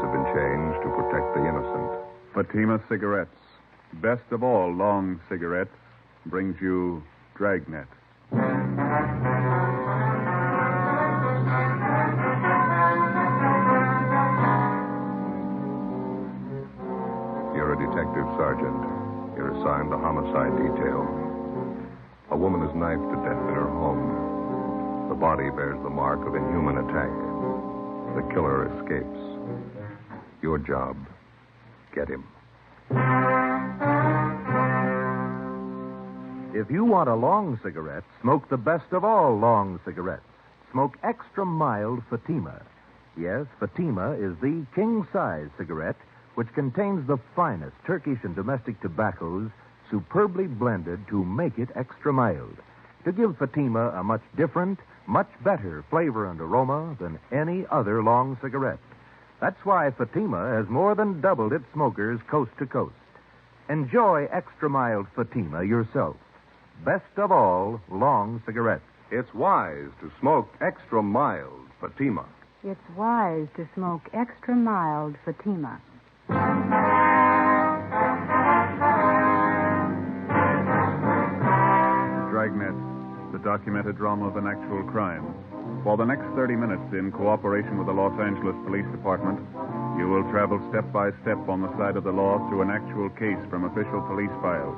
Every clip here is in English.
have been changed to protect the innocent. Fatima Cigarettes, best of all long cigarettes, brings you Dragnet. You're a detective sergeant. You're assigned the homicide detail. A woman is knifed to death in her home. The body bears the mark of inhuman attack. The killer escapes. Your job, get him. If you want a long cigarette, smoke the best of all long cigarettes. Smoke extra mild Fatima. Yes, Fatima is the king-size cigarette which contains the finest Turkish and domestic tobaccos superbly blended to make it extra mild, to give Fatima a much different, much better flavor and aroma than any other long cigarette. That's why Fatima has more than doubled its smokers coast to coast. Enjoy extra mild Fatima yourself. Best of all long cigarettes. It's wise to smoke extra mild Fatima. It's wise to smoke extra mild Fatima. Dragnet, the documented drama of an actual crime. For the next 30 minutes, in cooperation with the Los Angeles Police Department, you will travel step by step on the side of the law through an actual case from official police files.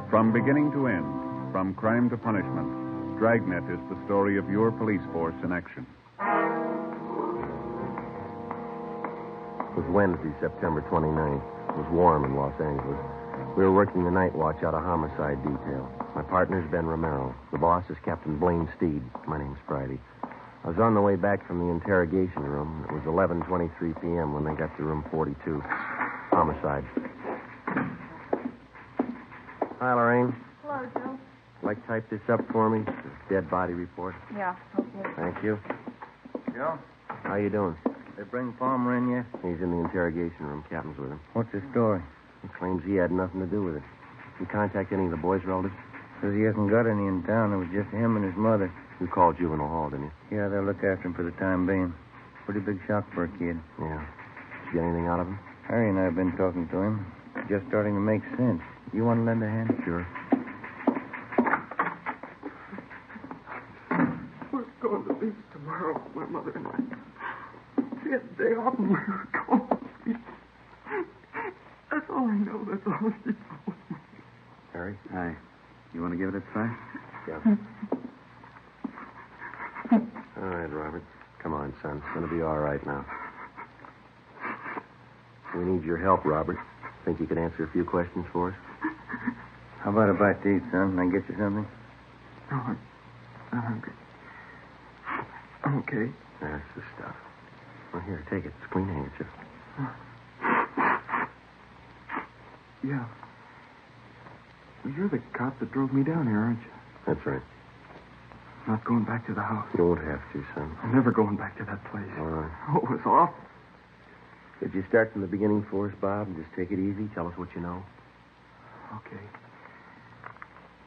From beginning to end, from crime to punishment, Dragnet is the story of your police force in action. It was Wednesday, September 29th. It was warm in Los Angeles. We were working the night watch out of homicide detail. My partner's Ben Romero. The boss is Captain Blaine Steed. My name's Friday. I was on the way back from the interrogation room. It was 11:23 p.m. when they got to room 42. Homicide. Hi, Lorraine. Hello, Joe. Like type this up for me? This dead body report. Yeah, okay. Thank you. Joe, How you doing? they bring Palmer in yet? He's in the interrogation room. Captain's with him. What's his story? He claims he had nothing to do with it. You contact any of the boys' relatives? Says he hasn't got any in town. It was just him and his mother. You called Juvenile Hall, didn't you? Yeah, they'll look after him for the time being. Pretty big shock for a kid. Yeah. Did you get anything out of him? Harry and I have been talking to him. Just starting to make sense. You want to lend a hand? Sure. We're going to leave tomorrow, my mother and I. She had a day off and we were going to leave. That's all I know. That's all she told me. Harry? Hi. You want to give it a try? Yeah. All right, Robert. Come on, son. It's going to be all right now. We need your help, Robert. Think you could answer a few questions for us? How about a bite to eat, son? I get you something? No, I'm not hungry. I'm okay. That's the stuff. Well, here, take it. It's a clean handkerchief. Yeah. Well, you're the cop that drove me down here, aren't you? That's right. Not going back to the house. You won't have to, son. I'm never going back to that place. All right. Oh, it was awful. Could you start from the beginning for us, Bob, and just take it easy? Tell us what you know. Okay.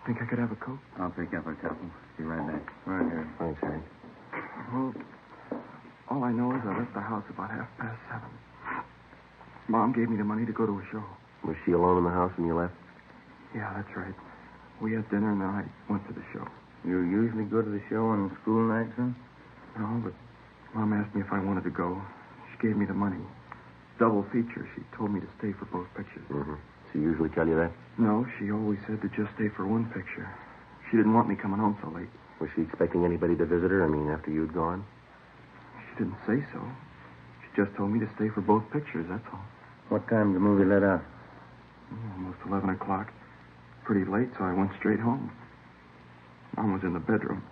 Think I could have a coat? I'll pick up a couple. Be right back. Right here. Thanks, Harry. Well, all I know is I left the house about 7:30. Mom gave me the money to go to a show. Was she alone in the house when you left? Yeah, that's right. We had dinner and then I went to the show. You usually go to the show on school nights, huh? No, but Mom asked me if I wanted to go. She gave me the money. Double feature. She told me to stay for both pictures. Mm-hmm. She usually tell you that? No, she always said to just stay for one picture. She didn't want me coming home so late. Was she expecting anybody to visit her? I mean, after you'd gone? She didn't say so. She just told me to stay for both pictures, that's all. What time the movie let out? Almost 11 o'clock. Pretty late, so I went straight home. Mom was in the bedroom.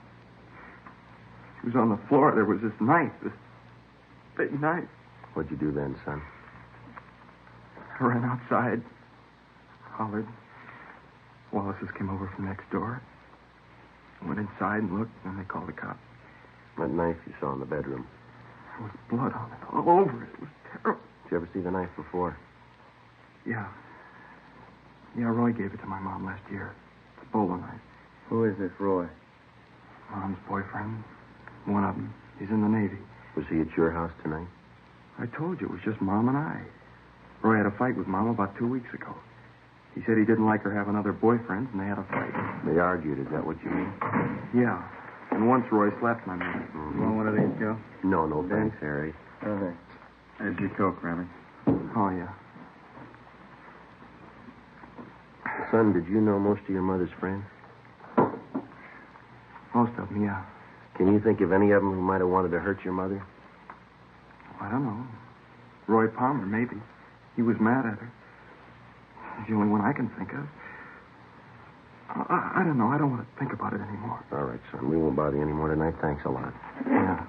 She was on the floor. There was this knife, this big knife. What'd you do then, son? I ran outside, hollered. Wallace's came over from next door. Went inside and looked, and they called the cops. That knife you saw in the bedroom. There was blood on it, all over it. It was terrible. Did you ever see the knife before? Yeah. Yeah, Roy gave it to my mom last year. It's a bowler knife. Who is this Roy? Mom's boyfriend. One of them. He's in the Navy. Was he at your house tonight? I told you it was just Mom and I. Roy had a fight with Mom about 2 weeks ago. He said he didn't like her having other boyfriends, and they had a fight. They argued, is that what you mean? Yeah. And once Roy slapped my mother. You want one of these, Joe? No, thanks, Harry. Okay. There's your Coke, Rammy. Oh, yeah. Son, did you know most of your mother's friends? Most of them, yeah. Can you think of any of them who might have wanted to hurt your mother? I don't know. Roy Palmer, maybe. He was mad at her. He's the only one I can think of. I don't know. I don't want to think about it anymore. All right, son. We won't bother you anymore tonight. Thanks a lot. Yeah.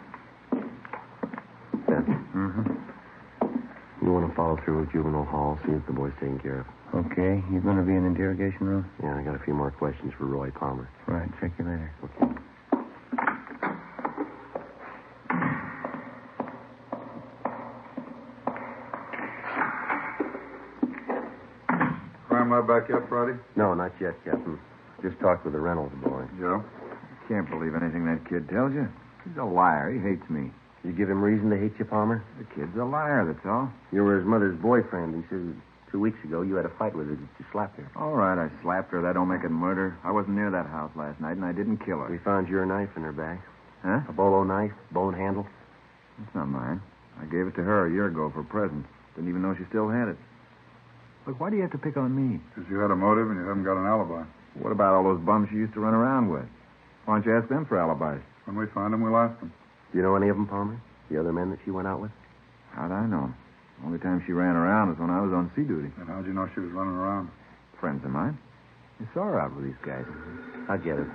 Beth, Mm-hmm. you want to follow through with juvenile hall, see if the boy's taken care of? Okay. You going to be in the interrogation room? Yeah, I got a few more questions for Roy Palmer. Right. Check you later. Okay. Crime lab back yet, Friday? No, not yet, Captain. Just talked with the Reynolds boy. Yeah. Can't believe anything that kid tells you. He's a liar. He hates me. You give him reason to hate you, Palmer? The kid's a liar, that's all. You were his mother's boyfriend. He said 2 weeks ago you had a fight with her. Did you slap her? All right, I slapped her. That don't make it murder. I wasn't near that house last night, and I didn't kill her. We found your knife in her bag. Huh? A bolo knife, bone handle. It's not mine. I gave it to her a year ago for a present. Didn't even know she still had it. Look, why do you have to pick on me? Because you had a motive and you haven't got an alibi. What about all those bums you used to run around with? Why don't you ask them for alibis? When we find them, we'll ask them. Do you know any of them, Palmer? The other men that she went out with? How'd I know? The only time she ran around was when I was on sea duty. And how'd you know she was running around? Friends of mine. You saw her out with these guys. I get it.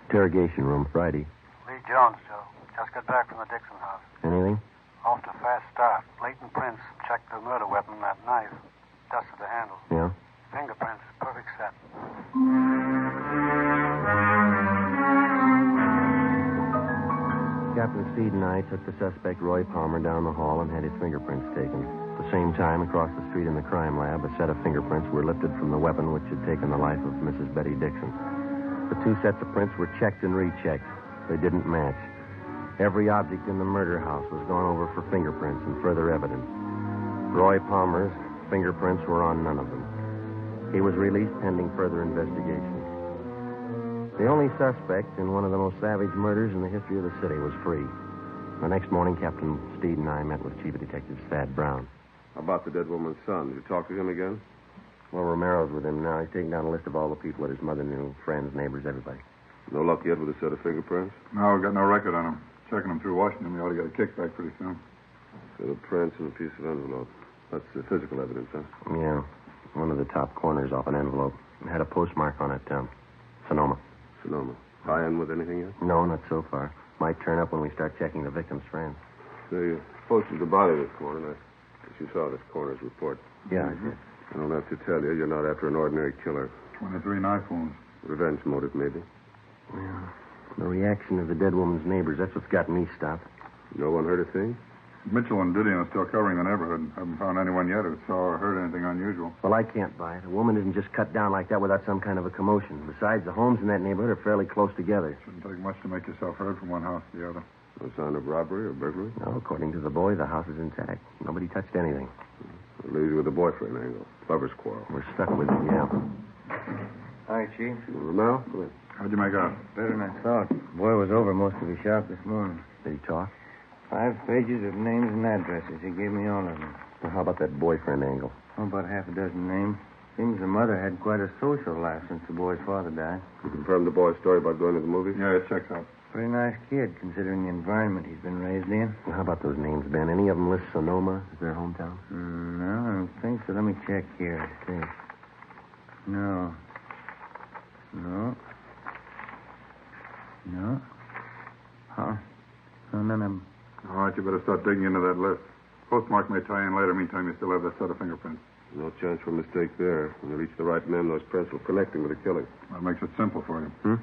Interrogation room, Friday. Lee Jones, Joe. Just got back from the Dixon house. Anything? Off to a fast start. Leighton Prince checked the murder weapon, that knife. Dusted the handle. Yeah? Fingerprints, perfect set. Captain Steed and I took the suspect, Roy Palmer, down the hall and had his fingerprints taken. At the same time, across the street in the crime lab, a set of fingerprints were lifted from the weapon which had taken the life of Mrs. Betty Dixon. The two sets of prints were checked and rechecked. They didn't match. Every object in the murder house was gone over for fingerprints and further evidence. Roy Palmer's fingerprints were on none of them. He was released pending further investigation. The only suspect in one of the most savage murders in the history of the city was free. The next morning, Captain Steed and I met with Chief Detective Thad Brown. How about the dead woman's son? Did you talk to him again? Well, Romero's with him now. He's taking down a list of all the people that his mother knew, friends, neighbors, everybody. No luck yet with a set of fingerprints? No, we've got no record on him. Checking him through Washington, we ought to get a kickback pretty soon. Set of prints and a piece of envelope. That's the physical evidence, huh? Yeah, one of the top corners off an envelope. It had a postmark on it, Sonoma. Sonoma. Tie in with anything yet? No, not so far. Might turn up when we start checking the victim's friends. They posted the body this morning. I guess you saw this coroner's report. Yeah, I did. I don't have to tell you, you're not after an ordinary killer. 23 knife wounds. Revenge motive, maybe. Yeah. The reaction of the dead woman's neighbors, that's what's got me stopped. No one heard a thing? Mitchell and Didion are still covering the neighborhood. Haven't found anyone yet who saw or heard anything unusual. Well, I can't buy it. A woman isn't just cut down like that without some kind of a commotion. Besides, the homes in that neighborhood are fairly close together. Shouldn't take much to make yourself heard from one house to the other. No sign of robbery or burglary? No, according to the boy, the house is intact. Nobody touched anything. It leaves you with the boyfriend angle. Lover's quarrel. We're stuck with it, yeah. Hi, Chief. Romero? Go ahead. How'd you make out? Better than I thought. Boy was over most of his shop this morning. Did he talk? 5 pages of names and addresses. He gave me all of them. Well, how about that boyfriend angle? Oh, about half a dozen names. Seems the mother had quite a social life since the boy's father died. You confirmed the boy's story about going to the movies? Yeah, it checks out. Pretty nice kid, considering the environment he's been raised in. Well, how about those names, Ben? Any of them list Sonoma as their hometown? No, I don't think so. Let me check here. Okay. No. Huh? No, none of them. All right, you better start digging into that list. Postmark may tie in later. Meantime, you still have that set of fingerprints. No chance for a mistake there. When you reach the right men, those prints will connect him with the killing. That makes it simple for you. Hmm?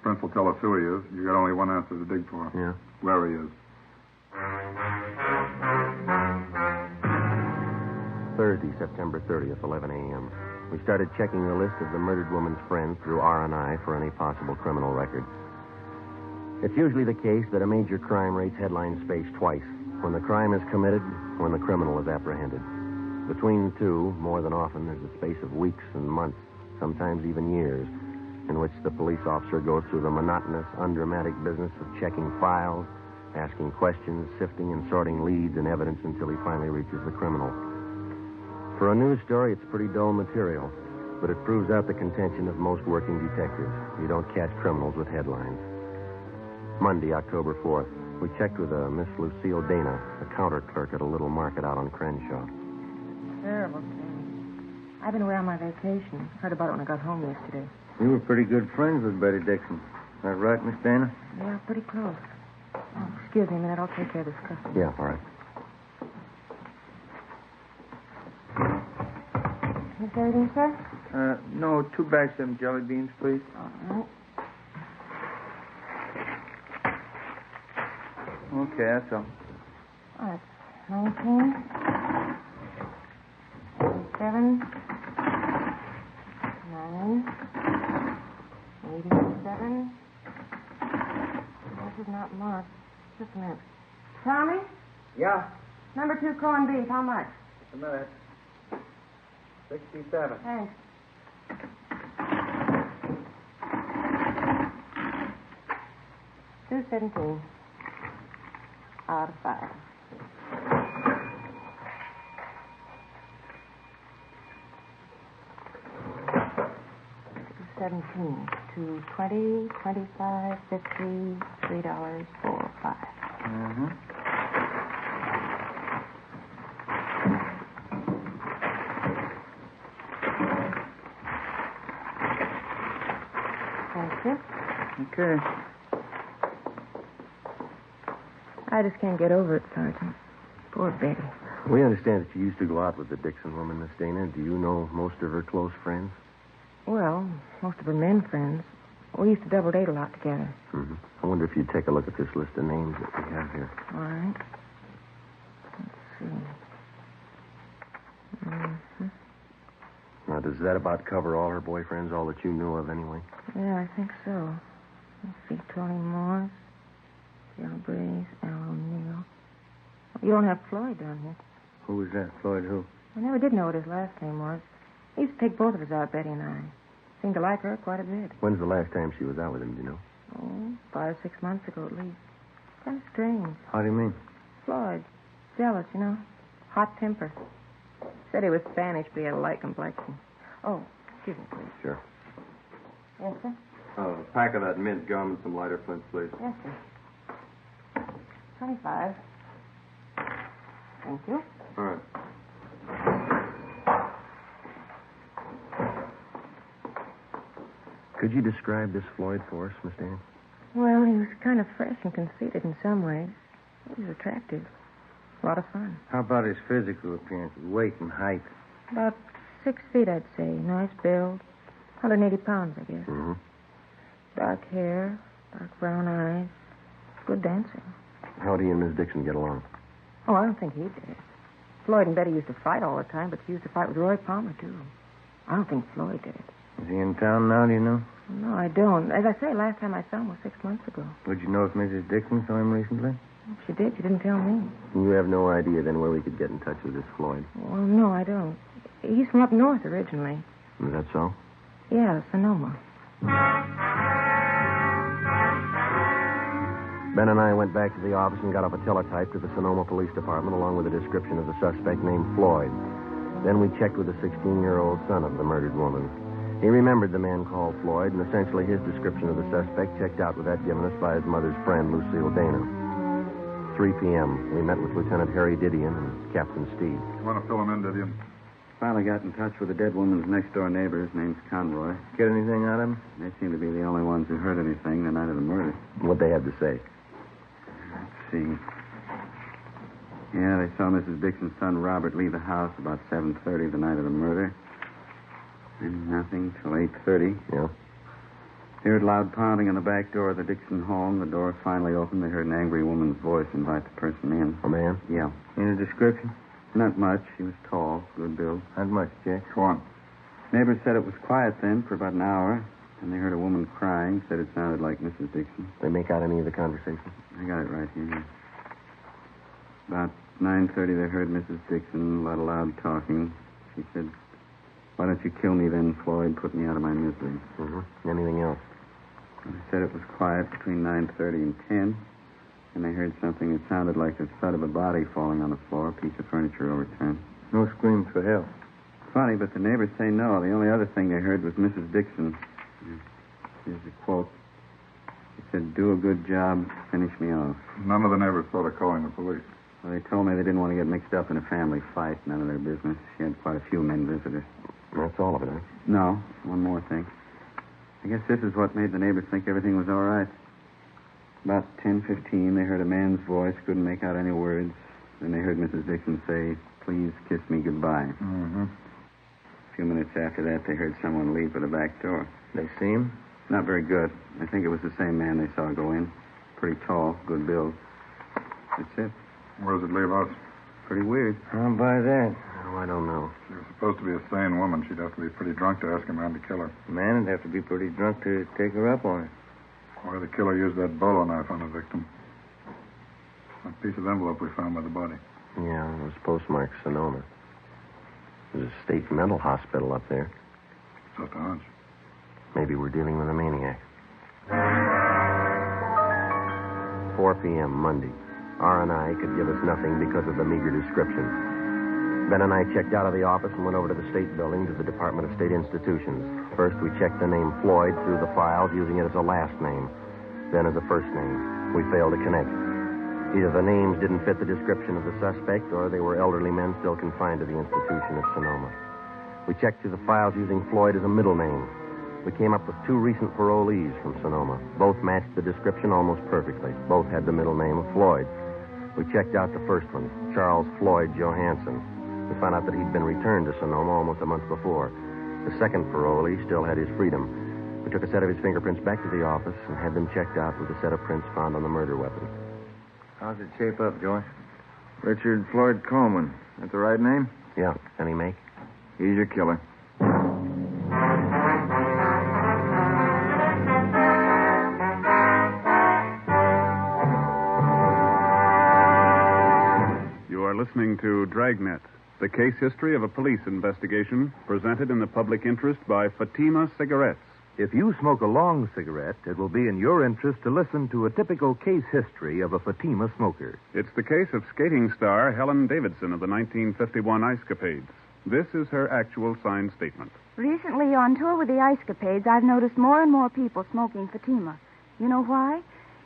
Prince will tell us who he is. You got only one answer to dig for. Yeah. Where he is. Thursday, September 30th, 11 a.m. We started checking the list of the murdered woman's friends through R&I for any possible criminal records. It's usually the case that a major crime rates headline space twice, when the crime is committed, when the criminal is apprehended. Between the two, more than often, there's a space of weeks and months, sometimes even years, in which the police officer goes through the monotonous, undramatic business of checking files, asking questions, sifting and sorting leads and evidence until he finally reaches the criminal. For a news story, it's pretty dull material, but it proves out the contention of most working detectives. You don't catch criminals with headlines. Monday, October 4th, we checked with a Miss Lucille Dana, a counter clerk at a little market out on Crenshaw. Terrible, Sam. I've been away on my vacation. Heard about it when I got home yesterday. You were pretty good friends with Betty Dixon. Is that right, Miss Dana? Yeah, pretty close. Oh, excuse me a minute. I'll take care of this customer. Yeah, all right. Is there anything, sir? No, 2 bags of them jelly beans, please. All right. Okay, that's all. All right. 19. 87. 9. 87. This is not marked. Just a minute. Tommy? Yeah. Number 2 corned beef. How much? Just a minute. 67. Thanks. $2.17 out of 5. $17 to 20, 25, 50, $3, 4, 5. Mm-hmm. Thank you. Okay. I just can't get over it, Sergeant. Poor Betty. We understand that you used to go out with the Dixon woman, Miss Dana. Do you know most of her close friends? Well, most of her men friends. We used to double date a lot together. Mm-hmm. I wonder if you'd take a look at this list of names that we have here. All right. Let's see. Mm-hmm. Now, does that about cover all her boyfriends, all that you knew of anyway? Yeah, I think so. Let's see. Tony Morris, Gilbreeze, Al O'Neill. You don't have Floyd down here. Who was that? Floyd who? I never did know what his last name was. He used to take both of us out, Betty and I. Seemed to like her quite a bit. When's the last time she was out with him, do you know? Oh, 5 or 6 months ago at least. Kind of strange. How do you mean? Floyd. Jealous, you know. Hot temper. Said he was Spanish, but he had a light complexion. Oh, excuse me, please. Sure. Yes, sir? A pack of that mint gum and some lighter flints, please. Yes, sir. 25. Thank you. All right. Could you describe this Floyd for us, Miss Dana? Well, he was kind of fresh and conceited in some ways. He was attractive. A lot of fun. How about his physical appearance, weight and height? About 6 feet, I'd say. Nice build. 180 pounds, I guess. Mm-hmm. Dark hair, dark brown eyes. Good dancing. How do you and Miss Dixon get along? Oh, I don't think he did. Floyd and Betty used to fight all the time, but she used to fight with Roy Palmer, too. I don't think Floyd did. Is he in town now, do you know? No, I don't. As I say, last time I saw him was 6 months ago. Would you know if Mrs. Dixon saw him recently? If she did, she didn't tell me. You have no idea then where we could get in touch with this Floyd. Well, no, I don't. He's from up north originally. Is that so? Yeah, Sonoma. Ben and I went back to the office and got up a teletype to the Sonoma Police Department along with a description of the suspect named Floyd. Then we checked with the 16-year-old son of the murdered woman. He remembered the man called Floyd, and essentially his description of the suspect checked out with that given us by his mother's friend, Lucille Dana. 3 p.m., we met with Lieutenant Harry Didion and Captain Steed. You want to fill him in, Didion? Finally got in touch with the dead woman's next-door neighbor. His name's Conroy. Get anything out of him? They seem to be the only ones who heard anything the night of the murder. What they had to say. Let's see. Yeah, they saw Mrs. Dixon's son, Robert, leave the house about 7:30 the night of the murder. And nothing till 8:30. Yeah? They heard loud pounding on the back door of the Dixon home. The door finally opened. They heard an angry woman's voice invite the person in. A man? Yeah. Any description? Not much. She was tall, good build. Not much, Jack. Go on. Neighbors said it was quiet then for about an hour. And they heard a woman crying, said it sounded like Mrs. Dixon. They make out any of the conversation? I got it right here. About 9:30, they heard Mrs. Dixon, a lot of loud talking. She said, "Why don't you kill me then, Floyd? Put me out of my misery." Mm-hmm. Anything else? They said it was quiet between 9:30 and 10. And they heard something that sounded like the thud of a body falling on the floor, a piece of furniture overturned. No screams for help. Funny, but the neighbors say no. The only other thing they heard was Mrs. Dixon. Here's the quote. She said, "Do a good job, finish me off." None of the neighbors thought of calling the police. Well, they told me they didn't want to get mixed up in a family fight. None of their business. She had quite a few men visitors. That's all of it, huh? No, one more thing. I guess this is what made the neighbors think everything was all right. About 10:15, they heard a man's voice, couldn't make out any words. Then they heard Mrs. Dixon say, "Please kiss me goodbye." Mm-hmm. A few minutes after that, they heard someone leave for the back door. They see him? Not very good. I think it was the same man they saw go in. Pretty tall, good build. That's it. Where does it leave us? Pretty weird. How about that? Oh, I don't know. She was supposed to be a sane woman. She'd have to be pretty drunk to ask a man to kill her. The man would have to be pretty drunk to take her up on it. Why the killer used that bolo knife on the victim? That piece of envelope we found by the body. Yeah, it was postmarked Sonoma. There's a state mental hospital up there. Just a hunch. Maybe we're dealing with a maniac. 4 p.m., Monday. R&I could give us nothing because of the meager description. Ben and I checked out of the office and went over to the state building to the Department of State Institutions. First, we checked the name Floyd through the files, using it as a last name, then as a first name. We failed to connect. Either the names didn't fit the description of the suspect, or they were elderly men still confined to the institution at Sonoma. We checked through the files using Floyd as a middle name. We came up with 2 recent parolees from Sonoma. Both matched the description almost perfectly. Both had the middle name of Floyd. We checked out the first one, Charles Floyd Johansson. We found out that he'd been returned to Sonoma almost a month before. The second parolee still had his freedom. We took a set of his fingerprints back to the office and had them checked out with a set of prints found on the murder weapon. How's it shape up, Joyce? Richard Floyd Coleman. That the right name? Yeah, any make? He's your killer. You are listening to Dragnet, the case history of a police investigation presented in the public interest by Fatima Cigarettes. If you smoke a long cigarette, it will be in your interest to listen to a typical case history of a Fatima smoker. It's the case of skating star Helen Davidson of the 1951 Ice Capades. This is her actual signed statement. Recently, on tour with the Ice Capades, I've noticed more and more people smoking Fatima. You know why?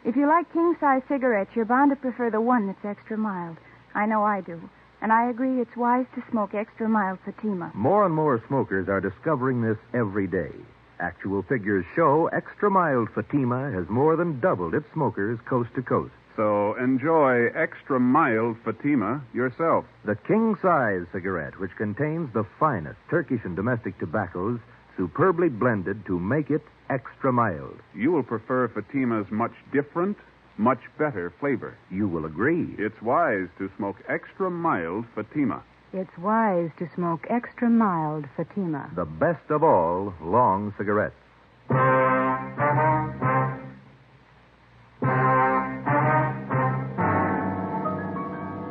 If you like king-size cigarettes, you're bound to prefer the one that's extra mild. I know I do. And I agree it's wise to smoke extra mild Fatima. More and more smokers are discovering this every day. Actual figures show extra mild Fatima has more than doubled its smokers coast to coast. So enjoy extra mild Fatima yourself. The king-size cigarette, which contains the finest Turkish and domestic tobaccos, superbly blended to make it extra mild. You will prefer Fatima's much different, much better flavor. You will agree. It's wise to smoke extra mild Fatima. It's wise to smoke extra mild Fatima. The best of all long cigarettes.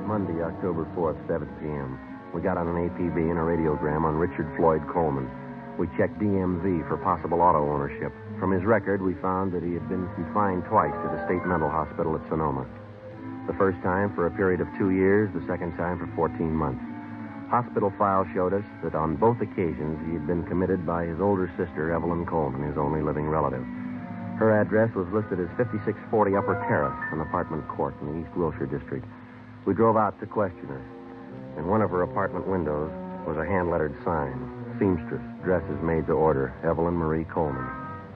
Monday, October 4th, 7 p.m. We got on an APB and a radiogram on Richard Floyd Coleman. We checked DMV for possible auto ownership. From his record, we found that he had been confined twice to the state mental hospital at Sonoma. The first time for a period of 2 years, the second time for 14 months. Hospital files showed us that on both occasions he had been committed by his older sister, Evelyn Coleman, his only living relative. Her address was listed as 5640 Upper Terrace, an apartment court in the East Wilshire district. We drove out to question her. In one of her apartment windows was a hand-lettered sign, seamstress, dresses made to order, Evelyn Marie Coleman.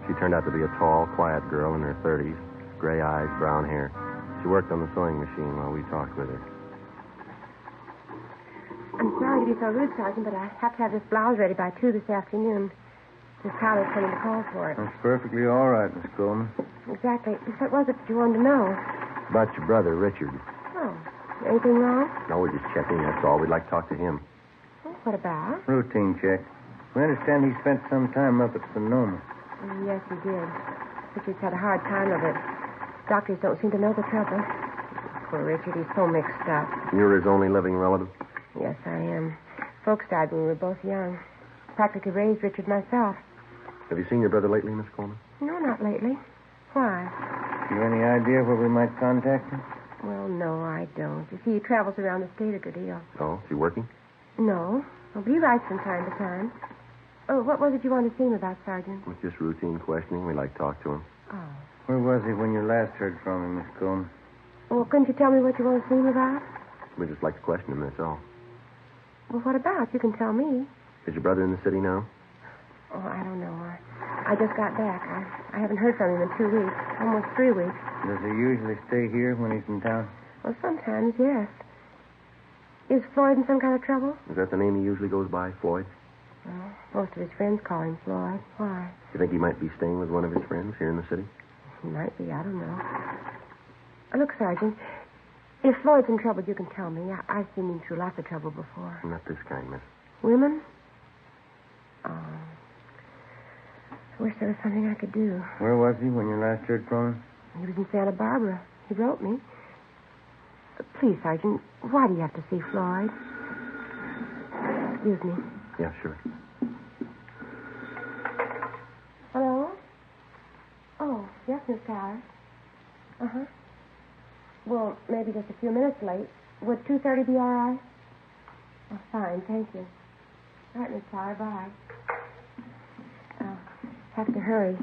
She turned out to be a tall, quiet girl in her 30s, gray eyes, brown hair. She worked on the sewing machine while we talked with her. I'm sorry to be so rude, Sergeant, but I have to have this blouse ready by 2 this afternoon. Miss Tyler's coming to call for it. That's perfectly all right, Miss Coleman. Exactly. What was it that you wanted to know? About your brother, Richard. Oh, anything wrong? No, we're just checking, that's all. We'd like to talk to him. Oh, what about? Routine check. We understand he spent some time up at Sonoma. Yes, he did. Richard's had a hard time of it. Doctors don't seem to know the trouble. Poor Richard, he's so mixed up. You're his only living relative? Yes, I am. Folks died when we were both young. Practically raised Richard myself. Have you seen your brother lately, Miss Coleman? No, not lately. Why? You any idea where we might contact him? Well, no, I don't. You see, he travels around the state a good deal. Oh, is he working? No. Well, but he writes from time to time. Oh, what was it you wanted to see him about, Sergeant? It's just routine questioning. We'd like to talk to him. Oh. Where was he when you last heard from him, Miss Coleman? Well, couldn't you tell me what you want to see him about? We'd just like to question him, that's all. Well, what about? You can tell me. Is your brother in the city now? Oh, I don't know. I just got back. I haven't heard from him in 2 weeks. Almost 3 weeks. Does he usually stay here when he's in town? Well, sometimes, yes. Is Floyd in some kind of trouble? Is that the name he usually goes by, Floyd? Well, most of his friends call him Floyd. Why? You think he might be staying with one of his friends here in the city? He might be. I don't know. Look, Sergeant, if Floyd's in trouble, you can tell me. I've seen him through lots of trouble before. Not this kind, miss. Women? Oh. I wish there was something I could do. Where was he when you last heard from him? He was in Santa Barbara. He wrote me. Please, Sergeant, why do you have to see Floyd? Excuse me. Yeah, sure. Hello? Oh, yes, Miss Tyler. Uh-huh. Well, maybe just a few minutes late. Would 2:30 be all right? Oh, fine, thank you. All right, Miss Tyler, bye. Have to hurry.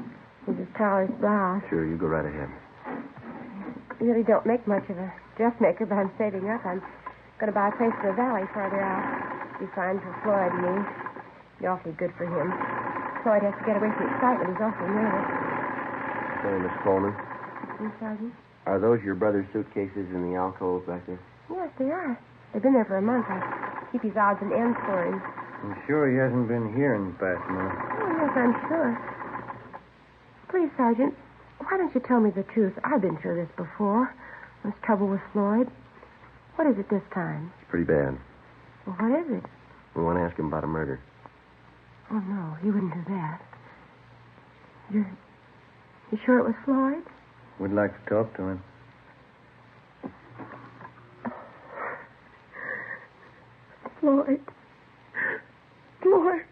Mrs. Tyler's blouse. Sure, you go right ahead. I really don't make much of a dressmaker, but I'm saving up. I'm going to buy a place in the valley farther out. It'll be fine for Floyd and me. It'll be awfully good for him. Floyd has to get away from excitement. He's awfully nervous. Say, Miss Coleman. Yes, Sergeant? Are those your brother's suitcases in the alcove back there? Yes, they are. They've been there for a month. I keep his odds and ends for him. I'm sure he hasn't been here in the past month. Oh, yes, I'm sure. Please, Sergeant, why don't you tell me the truth? I've been through this before. There's trouble with Floyd. What is it this time? It's pretty bad. Well, what is it? We want to ask him about a murder. Oh, no, he wouldn't do that. You sure it was Floyd? We'd like to talk to him. Floyd. Floyd.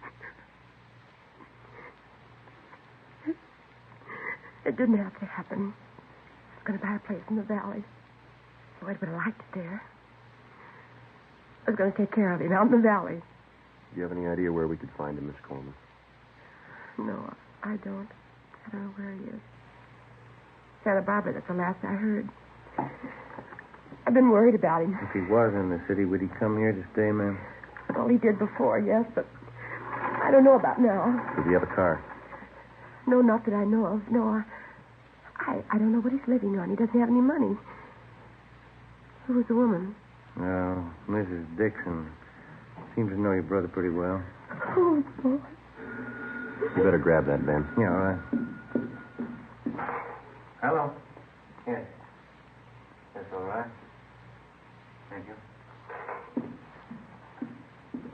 It didn't have to happen. I was going to buy a place in the valley. Floyd would have liked it there. I was going to take care of him out in the valley. Do you have any idea where we could find him, Miss Coleman? No, I don't. I don't know where he is. Santa Barbara, that's the last I heard. I've been worried about him. If he was in the city, would he come here to stay, ma'am? Well, he did before, yes, but I don't know about now. Does he have a car? No, not that I know of. No, I don't know what he's living on. He doesn't have any money. Who was the woman? Oh, Mrs. Dixon. Seems to know your brother pretty well. Oh, boy. You better grab that, Ben. Yeah, all right. Hello. Yes. That's all right. Thank you.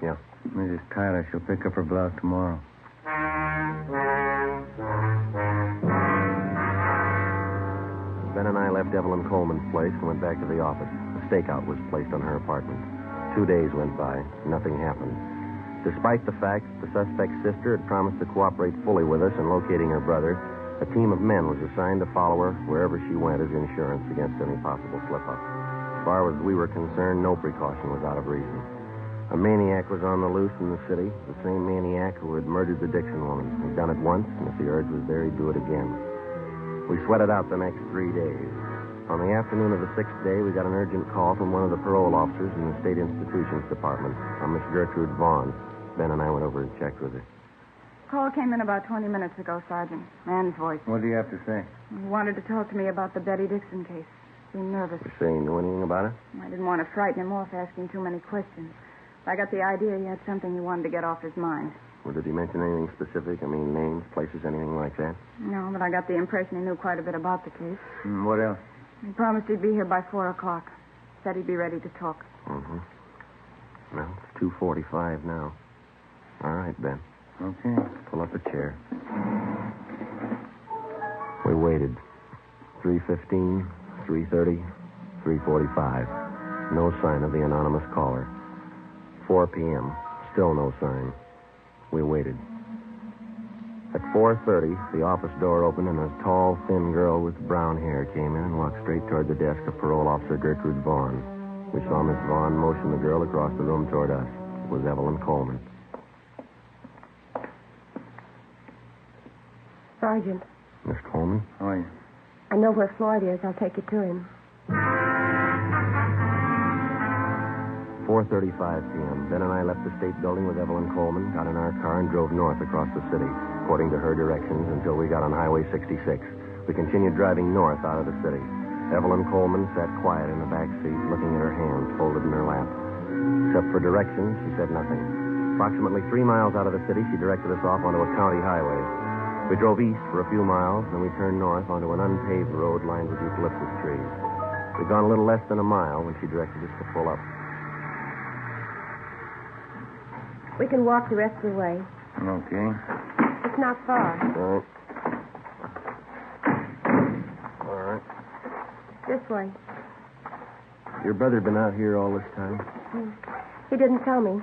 Yeah. Mrs. Tyler, she'll pick up her blouse tomorrow. Ben and I left Evelyn Coleman's place and went back to the office. A stakeout was placed on her apartment. 2 days went by. Nothing happened. Despite the fact that the suspect's sister had promised to cooperate fully with us in locating her brother, a team of men was assigned to follow her wherever she went as insurance against any possible slip-up. As far as we were concerned, no precaution was out of reason. A maniac was on the loose in the city, the same maniac who had murdered the Dixon woman. He'd done it once, and if the urge was there, he'd do it again. We sweated out the next 3 days. On the afternoon of the 6th day, we got an urgent call from one of the parole officers in the State Institutions Department, a Miss Gertrude Vaughn. Ben and I went over and checked with her. Call came in about 20 minutes ago, Sergeant. Man's voice. What do you have to say? He wanted to talk to me about the Betty Dixon case. Seemed nervous. You say you knew anything about it? I didn't want to frighten him off asking too many questions. I got the idea he had something he wanted to get off his mind. Well, did he mention anything specific? I mean, names, places, anything like that? No, but I got the impression he knew quite a bit about the case. What else? He promised he'd be here by 4 o'clock. Said he'd be ready to talk. Mm-hmm. Well, it's 2:45 now. All right, Ben. Okay. Pull up a chair. We waited. 3:15, 3:30, 3:45. No sign of the anonymous caller. 4 p.m. Still no sign. We waited. At 4:30, the office door opened and a tall, thin girl with brown hair came in and walked straight toward the desk of Parole Officer Gertrude Vaughn. We saw Miss Vaughn motion the girl across the room toward us. It was Evelyn Coleman. Sergeant. Miss Coleman? How are you? I know where Floyd is. I'll take you to him. 4:35 p.m. Ben and I left the state building with Evelyn Coleman, got in our car, and drove north across the city, according to her directions, until we got on Highway 66. We continued driving north out of the city. Evelyn Coleman sat quiet in the back seat, looking at her hands folded in her lap. Except for directions, she said nothing. Approximately 3 miles out of the city, she directed us off onto a county highway. We drove east for a few miles, then we turned north onto an unpaved road lined with eucalyptus trees. We'd gone a little less than a mile when she directed us to pull up. We can walk the rest of the way. Okay. It's not far. All right. This way. Your brother been out here all this time? He didn't tell me.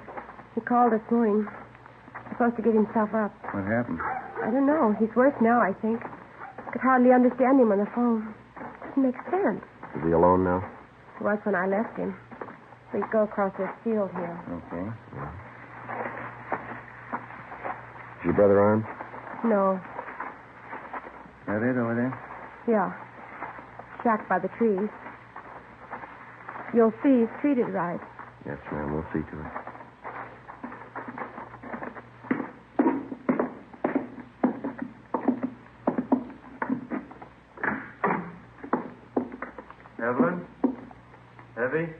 He called this morning. He's supposed to give himself up. What happened? I don't know. He's worse now, I think. Could hardly understand him on the phone. Doesn't make sense. Is he alone now? He was when I left him. We go across this field here. Okay. Yeah. Is your brother armed? No. That it over there? Yeah. Shack by the trees. You'll see he's treated right. Yes, ma'am. We'll see to it. Evelyn? Evie?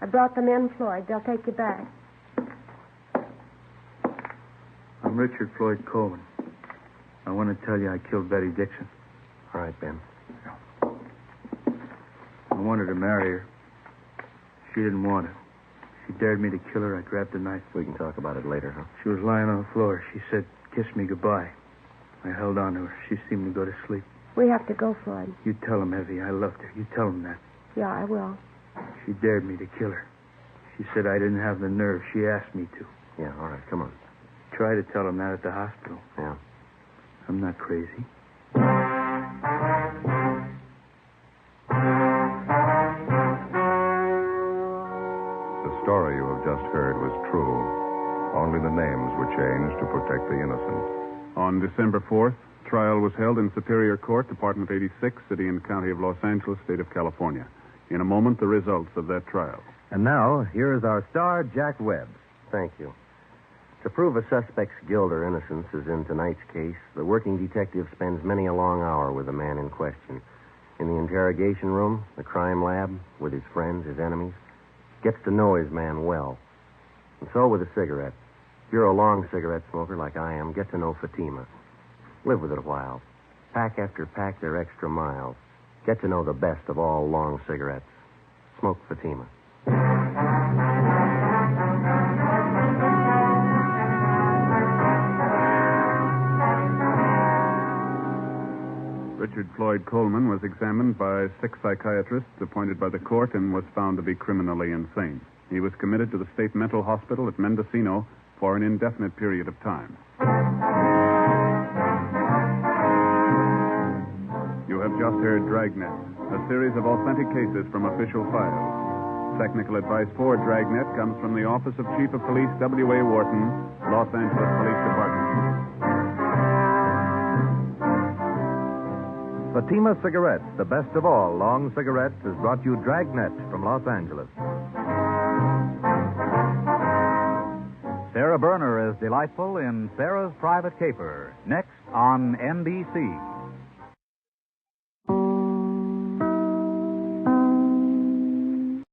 I brought them in, Floyd. They'll take you back. I'm Richard Floyd Coleman. I want to tell you I killed Betty Dixon. All right, Ben. I wanted to marry her. She didn't want it. She dared me to kill her. I grabbed a knife. We can talk about it later, huh? She was lying on the floor. She said, "Kiss me goodbye." I held on to her. She seemed to go to sleep. We have to go, Floyd. You tell him, Evie, I loved her. You tell him that. Yeah, I will. She dared me to kill her. She said I didn't have the nerve. She asked me to. Yeah, all right. Come on. Try to tell him that at the hospital. Yeah. I'm not crazy. The story you have just heard was true. Only the names were changed to protect the innocent. On December 4th, trial was held in Superior Court, Department 86, City and County of Los Angeles, State of California. In a moment, the results of that trial. And now, here is our star, Jack Webb. Thank you. To prove a suspect's guilt or innocence, as in tonight's case, the working detective spends many a long hour with the man in question. In the interrogation room, the crime lab, with his friends, his enemies, gets to know his man well. And so with a cigarette. If you're a long cigarette smoker like I am, get to know Fatima. Live with it a while. Pack after pack their extra miles. Get to know the best of all long cigarettes. Smoke Fatima. Richard Floyd Coleman was examined by 6 psychiatrists appointed by the court and was found to be criminally insane. He was committed to the state mental hospital at Mendocino for an indefinite period of time. You have just heard Dragnet, a series of authentic cases from official files. Technical advice for Dragnet comes from the Office of Chief of Police W.A. Wharton, Los Angeles Police Department. Fatima Cigarettes, the best of all long cigarettes, has brought you Dragnet from Los Angeles. Sarah Berner is delightful in Sarah's Private Caper, next on NBC.